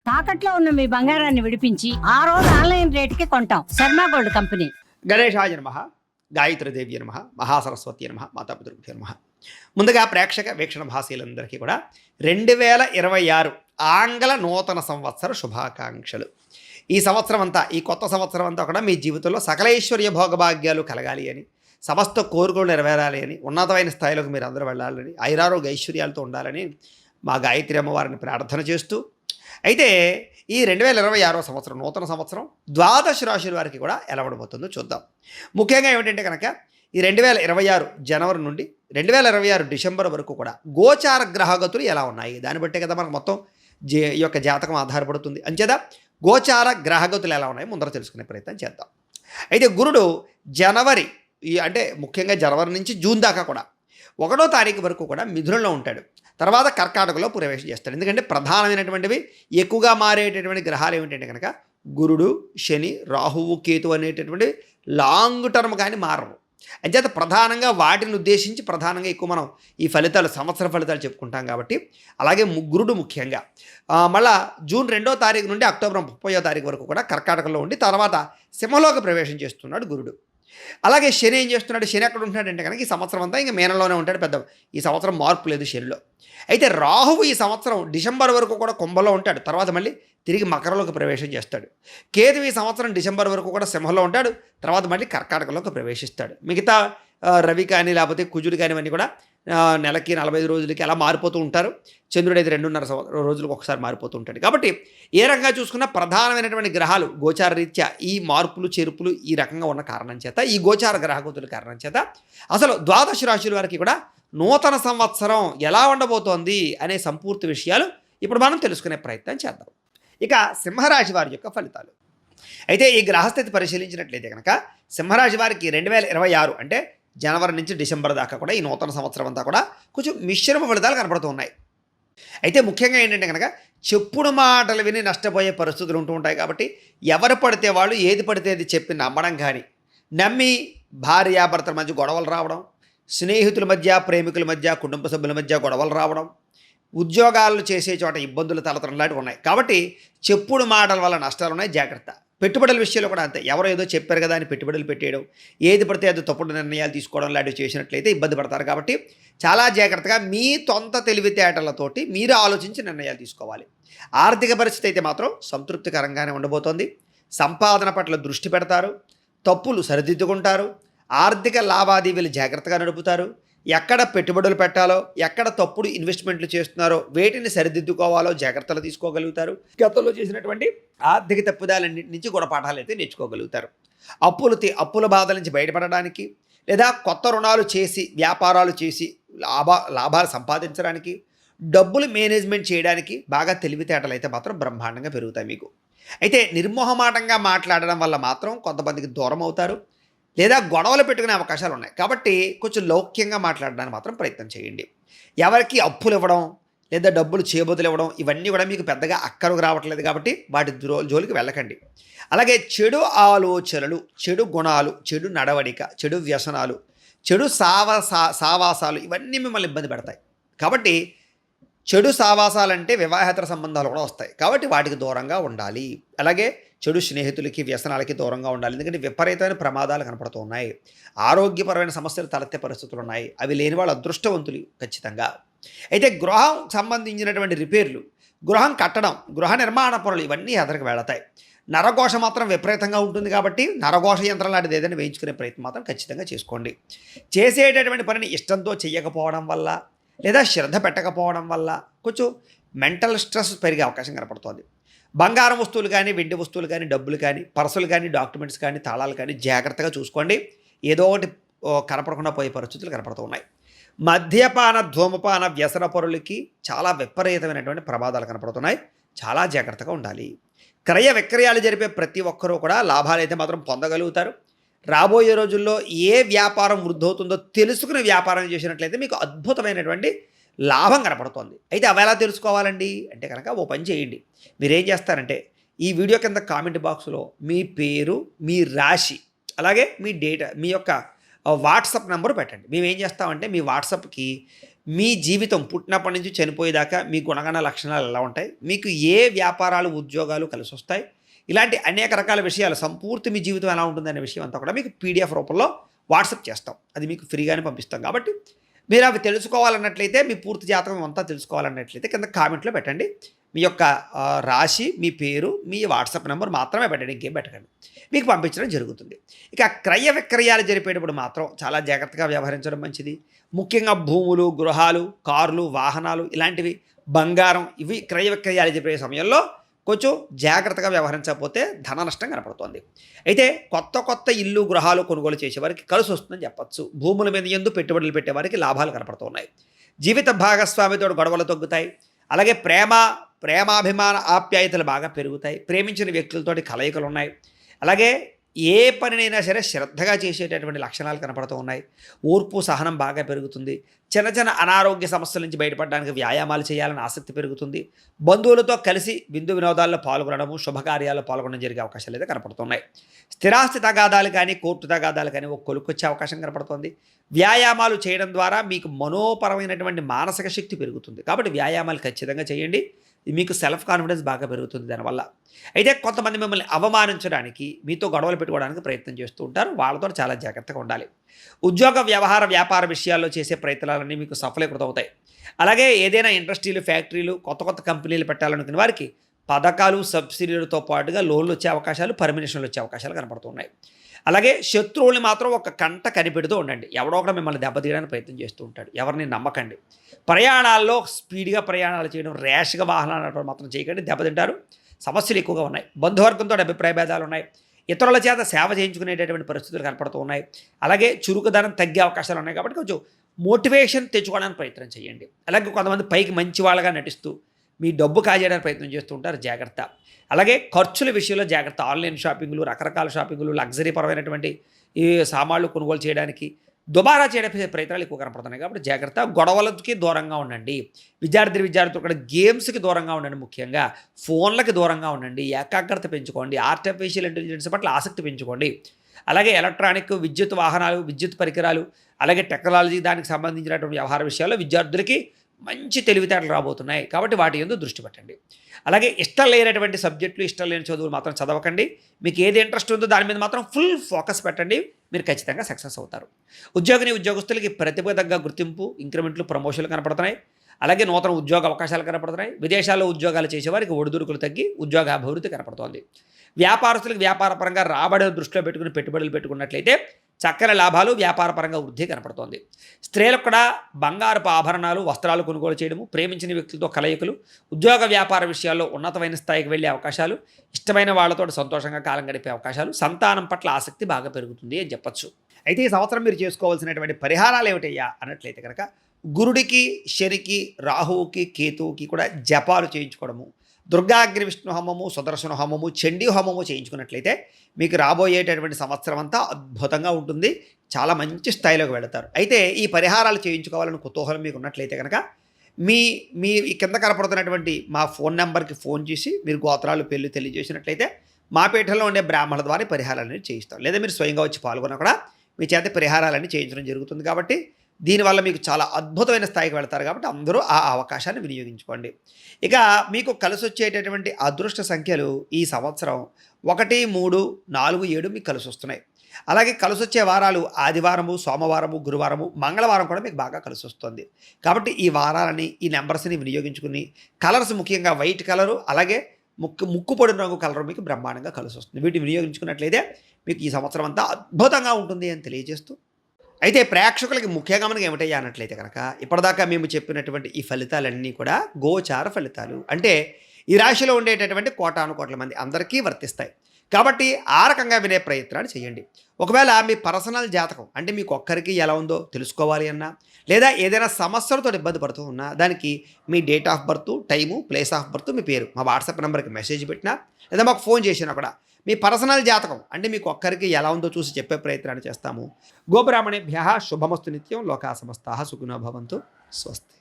తాకట్లో ఉన్న మీ బంగారాన్ని విడిపించి ఆ రోజు ఆన్లైన్ రేటుకి కొంటాం. Sharma gold company. గణేశాయ నమః, గాయత్రీదేవి నమః, మహాసరస్వతి నమః, మాతాపితృభ్యో నమః. ముందుగా ప్రేక్షక వీక్షణ భాషలందరికీ కూడా 2026 ఆంగ్ల నూతన సంవత్సర శుభాకాంక్షలు. ఈ సంవత్సరం అంతా, ఈ కొత్త సంవత్సరం అంతా కూడా మీ జీవితంలో సకలైశ్వర్య భోగభాగ్యాలు కలగాలి అని, సమస్త కోరికలు నెరవేరాలి అని, ఉన్నతమైన స్థాయిలోకి మీరు అందరూ వెళ్ళాలని, ఐరారోగ్య ఐశ్వర్యాలతో ఉండాలని మా గాయత్రి అమ్మవారిని ప్రార్థన చేస్తూ, అయితే ఈ 2026 సంవత్సరం నూతన సంవత్సరం ద్వాదశ రాశుల వారికి కూడా ఎలా ఉండబోతుందో చూద్దాం. ముఖ్యంగా ఏమిటంటే కనుక ఈ 2026 జనవరి నుండి 2026 డిసెంబర్ వరకు కూడా గోచార గ్రహగతులు ఎలా ఉన్నాయి, దాన్ని బట్టే కదా మనకు మొత్తం ఈ యొక్క జాతకం ఆధారపడుతుంది. అంచేత గోచార గ్రహగతులు ఎలా ఉన్నాయి ముందర తెలుసుకునే ప్రయత్నం చేద్దాం. అయితే గురుడు జనవరి అంటే ముఖ్యంగా జనవరి నుంచి జూన్ దాకా కూడా 1వ తారీఖు వరకు కూడా మిథునంలో ఉంటాడు. తర్వాత కర్కాటకలో ప్రవేశం చేస్తాడు. ఎందుకంటే ప్రధానమైనటువంటివి ఎక్కువగా మారేటటువంటి గ్రహాలు ఏమిటంటే కనుక గురుడు, శని, రాహువు, కేతు అనేటటువంటి లాంగ్ టర్మ్ కానీ మారవు. అంచేత ప్రధానంగా వాటిని ఉద్దేశించి ప్రధానంగా ఎక్కువ మనం ఈ ఫలితాలు, సంవత్సర ఫలితాలు చెప్పుకుంటాం కాబట్టి, అలాగే గురుడు ముఖ్యంగా మళ్ళా జూన్ 2వ తారీఖు నుండి అక్టోబర్ 30వ తారీఖు వరకు కూడా కర్కాటకలో ఉండి తర్వాత సింహంలోకి ప్రవేశం చేస్తున్నాడు గురుడు. అలాగే శని ఏం చేస్తున్నాడు, శని ఎక్కడ ఉంటున్నాడంటే కనుక ఈ సంవత్సరం అంతా ఇంకా మీనంలోనే ఉంటాడు. పెద్ద ఈ సంవత్సరం మార్పు లేదు శనిలో. అయితే రాహువు ఈ సంవత్సరం డిసెంబర్ వరకు కూడా కుంభంలో ఉంటాడు, తర్వాత మళ్ళీ తిరిగి మకరంలోకి ప్రవేశం చేస్తాడు. కేతు ఈ సంవత్సరం డిసెంబర్ వరకు కూడా సింహంలో ఉంటాడు, తర్వాత మళ్ళీ కర్కాటకలోకి ప్రవేశిస్తాడు. మిగతా రవి కానీ లేకపోతే కుజుడు కానివన్నీ కూడా నెలకి 45 రోజులకి అలా మారిపోతూ ఉంటారు. చంద్రుడు అయితే 2.5 రోజులకు ఒకసారి మారిపోతూ ఉంటాడు. కాబట్టి ఏ రకంగా చూసుకున్నా ప్రధానమైనటువంటి గ్రహాలు గోచార రీత్యా ఈ మార్పులు చేర్పులు ఈ రకంగా ఉన్న కారణం చేత, ఈ గోచార గ్రహగతుల కారణం చేత అసలు ద్వాదశ రాశుల వారికి కూడా నూతన సంవత్సరం ఎలా ఉండబోతోంది అనే సంపూర్తి విషయాలు ఇప్పుడు మనం తెలుసుకునే ప్రయత్నం చేద్దాం. ఇక సింహరాశి వారి యొక్క ఫలితాలు. అయితే ఈ గ్రహస్థితి పరిశీలించినట్లయితే కనుక సింహరాశి వారికి 2026 అంటే జనవరి నుంచి డిసెంబర్ దాకా కూడా ఈ నూతన సంవత్సరం అంతా కూడా కొంచెం మిశ్రమ ఫలితాలు కనపడుతూ ఉన్నాయి. అయితే ముఖ్యంగా ఏంటంటే కనుక చెప్పుడు మాటలు విని నష్టపోయే పరిస్థితులు ఉంటూ ఉంటాయి. కాబట్టి ఎవరు పడితే వాళ్ళు ఏది పడితే అది చెప్పి నమ్మడం కానీ, నమ్మి భార్యాభర్తల మధ్య గొడవలు రావడం, స్నేహితుల మధ్య, ప్రేమికుల మధ్య, కుటుంబ సభ్యుల మధ్య గొడవలు రావడం, ఉద్యోగాలు చేసే చోట ఇబ్బందులు తలతరం లాంటివి ఉన్నాయి. కాబట్టి చెప్పుడు మాటల వల్ల నష్టాలు ఉన్నాయి, జాగ్రత్త. పెట్టుబడుల విషయంలో కూడా అంతే. ఎవరో ఏదో చెప్పారు కదా అని పెట్టుబడులు పెట్టేయడం, ఏది పడితే అది తప్పుడు నిర్ణయాలు తీసుకోవడం లాంటివి చేసినట్లయితే ఇబ్బంది పడతారు. కాబట్టి చాలా జాగ్రత్తగా మీ సొంత తెలివితేటలతోటి మీరు ఆలోచించి నిర్ణయాలు తీసుకోవాలి. ఆర్థిక పరిస్థితి అయితే మాత్రం సంతృప్తికరంగానే ఉండబోతోంది. సంపాదన పట్ల దృష్టి పెడతారు, తప్పులు సరిదిద్దుకుంటారు, ఆర్థిక లావాదేవీలు జాగ్రత్తగా నడుపుతారు. ఎక్కడ పెట్టుబడులు పెట్టాలో, ఎక్కడ తప్పుడు ఇన్వెస్ట్మెంట్లు చేస్తున్నారో వేటిని సరిదిద్దుకోవాలో జాగ్రత్తలు తీసుకోగలుగుతారు. గతంలో చేసినటువంటి ఆర్థిక తప్పుదాలన్నింటి నుంచి గుణపాఠాలు అయితే నేర్చుకోగలుగుతారు. అప్పుల బాధల నుంచి బయటపడడానికి, లేదా కొత్త రుణాలు చేసి వ్యాపారాలు చేసి లాభాలు సంపాదించడానికి, డబ్బులు మేనేజ్మెంట్ చేయడానికి బాగా తెలివితేటలు అయితే మాత్రం బ్రహ్మాండంగా పెరుగుతాయి మీకు. అయితే నిర్మోహమాటంగా మాట్లాడడం వల్ల మాత్రం కొంతమందికి దూరం అవుతారు, లేదా గొడవలు పెట్టుకునే అవకాశాలు ఉన్నాయి. కాబట్టి కొంచెం లౌక్యంగా మాట్లాడడానికి మాత్రం ప్రయత్నం చేయండి. ఎవరికి అప్పులు ఇవ్వడం లేదా డబ్బులు చేబదులు ఇవ్వడం ఇవన్నీ కూడా మీకు పెద్దగా అక్కరకు రావట్లేదు. కాబట్టి వాటి జోలికి వెళ్ళకండి. అలాగే చెడు ఆలోచనలు, చెడు గుణాలు, చెడు నడవడిక, చెడు వ్యసనాలు, చెడు సావాసాలు ఇవన్నీ మిమ్మల్ని ఇబ్బంది పెడతాయి. కాబట్టి చెడు సావాసాలంటే వివాహేతర సంబంధాలు కూడా వస్తాయి. కాబట్టి వాటికి దూరంగా ఉండాలి. అలాగే చెడు స్నేహితులకి, వ్యసనాలకి దూరంగా ఉండాలి. ఎందుకంటే విపరీతమైన ప్రమాదాలు కనపడుతూ ఉన్నాయి. ఆరోగ్యపరమైన సమస్యలు తలెత్తే పరిస్థితులు ఉన్నాయి. అవి లేని వాళ్ళు అదృష్టవంతులు ఖచ్చితంగా. అయితే గృహం సంబంధించినటువంటి రిపేర్లు, గృహం కట్టడం, గృహ నిర్మాణ పనులు ఇవన్నీ ఎదరికి వెళతాయి. నరఘోష మాత్రం విపరీతంగా ఉంటుంది. కాబట్టి నరఘోష యంత్రం లాంటిది ఏదైనా వేయించుకునే ప్రయత్నం మాత్రం ఖచ్చితంగా చేసుకోండి. చేసేటటువంటి పనిని ఇష్టంతో చేయకపోవడం వల్ల, లేదా శ్రద్ధ పెట్టకపోవడం వల్ల కొంచెం మెంటల్ స్ట్రెస్ పెరిగే అవకాశం కనపడుతుంది. బంగారం వస్తువులు కానీ, వెండి వస్తువులు కానీ, డబ్బులు కానీ, పర్సులు కానీ, డాక్యుమెంట్స్ కానీ, తాళాలు కానీ జాగ్రత్తగా చూసుకోండి. ఏదో ఒకటి కనపడకుండా పోయే పరిస్థితులు కనపడుతూ ఉన్నాయి. మద్యపాన, ధూమపాన వ్యసన పరులకి చాలా విపరీతమైనటువంటి ప్రమాదాలు కనపడుతున్నాయి. చాలా జాగ్రత్తగా ఉండాలి. క్రయ విక్రయాలు జరిపే ప్రతి ఒక్కరూ కూడా లాభాలు అయితే మాత్రం పొందగలుగుతారు. రాబోయే రోజుల్లో ఏ వ్యాపారం వృద్ధవుతుందో తెలుసుకుని వ్యాపారం చేసినట్లయితే మీకు అద్భుతమైనటువంటి లాభం కనపడుతోంది. అయితే అవి ఎలా తెలుసుకోవాలండి అంటే కనుక ఓ పని చేయండి. మీరేం చేస్తారంటే ఈ వీడియో కింద కామెంట్ బాక్స్లో మీ పేరు, మీ రాశి, అలాగే మీ డేటా, మీ యొక్క వాట్సాప్ నెంబర్ పెట్టండి. మేము ఏం చేస్తామంటే మీ వాట్సాప్కి మీ జీవితం పుట్టినప్పటి నుంచి చనిపోయేదాకా మీ గుణగణ లక్షణాలు ఎలా ఉంటాయి, మీకు ఏ వ్యాపారాలు ఉద్యోగాలు కలిసి వస్తాయి, ఇలాంటి అనేక రకాల విషయాలు సంపూర్తి మీ జీవితం ఎలా ఉంటుందనే విషయం అంతా కూడా మీకు పీడిఎఫ్ రూపంలో వాట్సాప్ చేస్తాం. అది మీకు ఫ్రీగానే పంపిస్తాం. కాబట్టి మీరు అవి తెలుసుకోవాలన్నట్లయితే, మీ పూర్తి జాతకం అంతా తెలుసుకోవాలన్నట్లయితే కింద కామెంట్లో పెట్టండి. మీ యొక్క రాశి, మీ పేరు, మీ వాట్సాప్ నెంబర్ మాత్రమే పెట్టండి, ఇంకేం పెట్టకండి. మీకు పంపించడం జరుగుతుంది. ఇక క్రయ విక్రయాలు జరిపేటప్పుడు మాత్రం చాలా జాగ్రత్తగా వ్యవహరించడం మంచిది. ముఖ్యంగా భూములు, గృహాలు, కార్లు, వాహనాలు ఇలాంటివి, బంగారం, ఇవి క్రయ విక్రయాలు జరిపే సమయంలో కొంచెం జాగ్రత్తగా వ్యవహరించకపోతే ధన నష్టం కనపడుతోంది. అయితే కొత్త ఇల్లు, గృహాలు కొనుగోలు చేసేవారికి కలిసి వస్తుందని చెప్పచ్చు. భూముల మీద ఎందు పెట్టుబడులు పెట్టేవారికి లాభాలు కనపడుతున్నాయి. జీవిత భాగస్వామితో గొడవలు తగ్గుతాయి. అలాగే ప్రేమాభిమాన ఆప్యాయతలు బాగా పెరుగుతాయి. ప్రేమించిన వ్యక్తులతోటి కలయికలు ఉన్నాయి. అలాగే ఏ పనినైనా సరే శ్రద్ధగా చేసేటటువంటి లక్షణాలు కనపడుతూ ఉన్నాయి. ఓర్పు, సహనం బాగా పెరుగుతుంది. చిన్న అనారోగ్య సమస్యల నుంచి బయటపడడానికి వ్యాయామాలు చేయాలని ఆసక్తి పెరుగుతుంది. బంధువులతో కలిసి విందు వినోదాల్లో పాల్గొనడము, శుభకార్యాల్లో పాల్గొనడం జరిగే అవకాశాలు అయితే కనపడుతున్నాయి. స్థిరాస్తి తగాదాలు కానీ, కోర్టు తగాదాలు కానీ ఒక కొలుకొచ్చే అవకాశం కనపడుతుంది. వ్యాయామాలు చేయడం ద్వారా మీకు మనోపరమైనటువంటి మానసిక శక్తి పెరుగుతుంది. కాబట్టి వ్యాయామాలు ఖచ్చితంగా చేయండి. మీకు సెల్ఫ్ కాన్ఫిడెన్స్ బాగా పెరుగుతుంది దానివల్ల. అయితే కొంతమంది మిమ్మల్ని అవమానించడానికి, మీతో గొడవలు పెట్టుకోవడానికి ప్రయత్నం చేస్తూ ఉంటారు. వాళ్ళతో చాలా జాగ్రత్తగా ఉండాలి. ఉద్యోగ, వ్యవహార, వ్యాపార విషయాల్లో చేసే ప్రయత్నాలన్నీ మీకు సఫలీకృతం అవుతాయి. అలాగే ఏదైనా ఇండస్ట్రీలు, ఫ్యాక్టరీలు, కొత్త కంపెనీలు పెట్టాలనుకునే వారికి పథకాలు, సబ్సిడీలతో పాటుగా లోన్లు వచ్చే అవకాశాలు, పర్మిషన్లు వచ్చే అవకాశాలు కనపడుతున్నాయి. అలాగే శత్రువుల్ని మాత్రం ఒక కంట కనిపెడుతూ ఉండండి. ఎవడో ఒకటి మిమ్మల్ని దెబ్బతీయడానికి ప్రయత్నం చేస్తూ ఉంటాడు. ఎవరిని నమ్మకండి. ప్రయాణాల్లో స్పీడ్గా ప్రయాణాలు చేయడం, ర్యాష్గా వాహనాలు నడపడం మాత్రం చేయకండి, దెబ్బతింటారు. సమస్యలు ఎక్కువగా ఉన్నాయి. బంధువర్గంతో అభిప్రాయ భేదాలు ఉన్నాయి. ఇతరుల చేత సేవ చేయించుకునేటటువంటి పరిస్థితులు కనపడుతూ ఉన్నాయి. అలాగే చురుకుదనం తగ్గే అవకాశాలు ఉన్నాయి. కాబట్టి కొంచెం మోటివేషన్ తెచ్చుకోవడానికి ప్రయత్నం చేయండి. అలాగే కొంతమంది పైకి మంచి వాళ్ళగా నటిస్తూ మీ డబ్బు కాజేయడానికి ప్రయత్నం చేస్తూ ఉంటారు, జాగ్రత్త. అలాగే ఖర్చుల విషయంలో జాగ్రత్త. ఆన్లైన్ షాపింగ్లు, రకరకాల షాపింగ్లు, లగ్జరీ పరమైనటువంటి ఈ సామాన్లు కొనుగోలు చేయడానికి దుబారా చేయడానికి ప్రయత్నాలు ఎక్కువ కనపడుతున్నాయి. కాబట్టి జాగ్రత్త. గొడవలకి దూరంగా ఉండండి. విద్యార్థులు కూడా గేమ్స్కి దూరంగా ఉండండి. ముఖ్యంగా ఫోన్లకి దూరంగా ఉండండి. ఏకాగ్రత పెంచుకోండి. ఆర్టిఫిషియల్ ఇంటెలిజెన్స్ పట్ల ఆసక్తి పెంచుకోండి. అలాగే ఎలక్ట్రానిక్, విద్యుత్ వాహనాలు, విద్యుత్ పరికరాలు, అలాగే టెక్నాలజీ, దానికి సంబంధించినటువంటి వ్యవహార విషయాల్లో విద్యార్థులకి మంచి తెలివితేటలు రాబోతున్నాయి. కాబట్టి వాటి యందు దృష్టి పెట్టండి. అలాగే ఇష్టం లేనటువంటి సబ్జెక్టులు, ఇష్టం లేని చదువులు మాత్రం చదవకండి. మీకు ఏది ఇంట్రెస్ట్ ఉందో దాని మీద మాత్రం ఫుల్ ఫోకస్ పెట్టండి. మీరు ఖచ్చితంగా సక్సెస్ అవుతారు. ఉద్యోగస్తులకి ప్రతిభ తగ్గ గుర్తింపు, ఇంక్రిమెంట్లు, ప్రమోషన్లు కనపడుతున్నాయి. అలాగే నూతన ఉద్యోగ అవకాశాలు కనపడుతున్నాయి. విదేశాల్లో ఉద్యోగాలు చేసేవారికి ఒడిదుడుకులు తగ్గి ఉద్యోగ అభివృద్ధి కనపడుతోంది. వ్యాపారస్తులకు వ్యాపారపరంగా రాబడిని దృష్టిలో పెట్టుకుని పెట్టుబడులు పెట్టుకున్నట్లయితే చక్కని లాభాలు, వ్యాపారపరంగా వృద్ధి కనపడుతోంది. స్త్రీలకు కూడా బంగారపు ఆభరణాలు, వస్త్రాలు కొనుగోలు చేయడము, ప్రేమించిన వ్యక్తులతో కలయికలు, ఉద్యోగ వ్యాపార విషయాల్లో ఉన్నతమైన స్థాయికి వెళ్ళే అవకాశాలు, ఇష్టమైన వాళ్ళతో సంతోషంగా కాలం గడిపే అవకాశాలు, సంతానం పట్ల ఆసక్తి బాగా పెరుగుతుంది అని చెప్పచ్చు. అయితే ఈ సంవత్సరం మీరు చేసుకోవాల్సినటువంటి పరిహారాలు ఏమిటయ్యా అన్నట్లయితే కనుక గురుడికి, శనికి, రాహువుకి, కేతువుకి కూడా జపాలు చేయించుకోవడము, దుర్గాగ్ని విష్ణు హోమము, సుదర్శన హోమము, చండీ హోమము చేయించుకున్నట్లయితే మీకు రాబోయేటటువంటి సంవత్సరం అంతా అద్భుతంగా ఉంటుంది. చాలా మంచి స్థాయిలోకి వెళతారు. అయితే ఈ పరిహారాలు చేయించుకోవాలని కుతూహలం మీకు ఉన్నట్లయితే కనుక మీ మీ కింద కనపడుతున్నటువంటి మా ఫోన్ నెంబర్కి ఫోన్ చేసి మీరు గోత్రాలు, పేర్లు తెలియజేసినట్లయితే మా పీఠంలో ఉండే బ్రాహ్మణుల ద్వారా పరిహారాలన్నీ చేయిస్తాం. లేదా మీరు స్వయంగా వచ్చి పాల్గొన్నా కూడా మీ చేత పరిహారాలన్నీ చేయించడం జరుగుతుంది. కాబట్టి దీనివల్ల మీకు చాలా అద్భుతమైన స్థాయికి వెళ్తారు. కాబట్టి అందరూ ఆ అవకాశాన్ని వినియోగించుకోండి. ఇక మీకు కలిసి వచ్చేటటువంటి అదృష్ట సంఖ్యలు ఈ సంవత్సరం 1, 3, 4, 7 మీకు కలిసి వస్తున్నాయి. అలాగే కలిసి వచ్చే వారాలు ఆదివారము, సోమవారము, గురువారము, మంగళవారం కూడా మీకు బాగా కలిసి వస్తుంది. కాబట్టి ఈ వారాలని, ఈ నెంబర్స్ని వినియోగించుకుని కలర్స్, ముఖ్యంగా వైట్ కలరు, అలాగే ముక్కు పొడిన రంగు కలర్ మీకు బ్రహ్మాండంగా కలిసి వస్తుంది. వీటిని వినియోగించుకున్నట్లయితే మీకు ఈ సంవత్సరం అంతా అద్భుతంగా ఉంటుంది అని తెలియజేస్తూ, అయితే ప్రేక్షకులకి ముఖ్యంగా మనకి ఏమిటయ్యా అన్నట్లయితే కనుక ఇప్పటిదాకా మేము చెప్పినటువంటి ఈ ఫలితాలన్నీ కూడా గోచార ఫలితాలు. అంటే ఈ రాశిలో ఉండేటటువంటి కోటాను కోట్ల మంది అందరికీ వర్తిస్తాయి. కాబట్టి ఆ రకంగా వినే ప్రయత్నాలు చేయండి. ఒకవేళ మీ పర్సనల్ జాతకం అంటే మీకు ఒక్కరికి ఎలా ఉందో తెలుసుకోవాలి అన్నా, లేదా ఏదైనా సమస్యలతో ఇబ్బంది పడుతూ ఉన్నా, దానికి మీ date of birth, time, place of birth, మీ పేరు మా వాట్సాప్ నెంబర్కి మెసేజ్ పెట్టినా, లేదా మాకు ఫోన్ చేసినా కూడా మీ పర్సనల్ జాతకం అంటే మీకు ఒక్కరికి ఎలా ఉందో చూసి చెప్పే ప్రయత్నాన్ని చేస్తాము. గోబ్రాహ్మణేభ్యః శుభమస్తు నిత్యం. లోకా సమస్తాః సుఖినో భవంతు. స్వస్తి.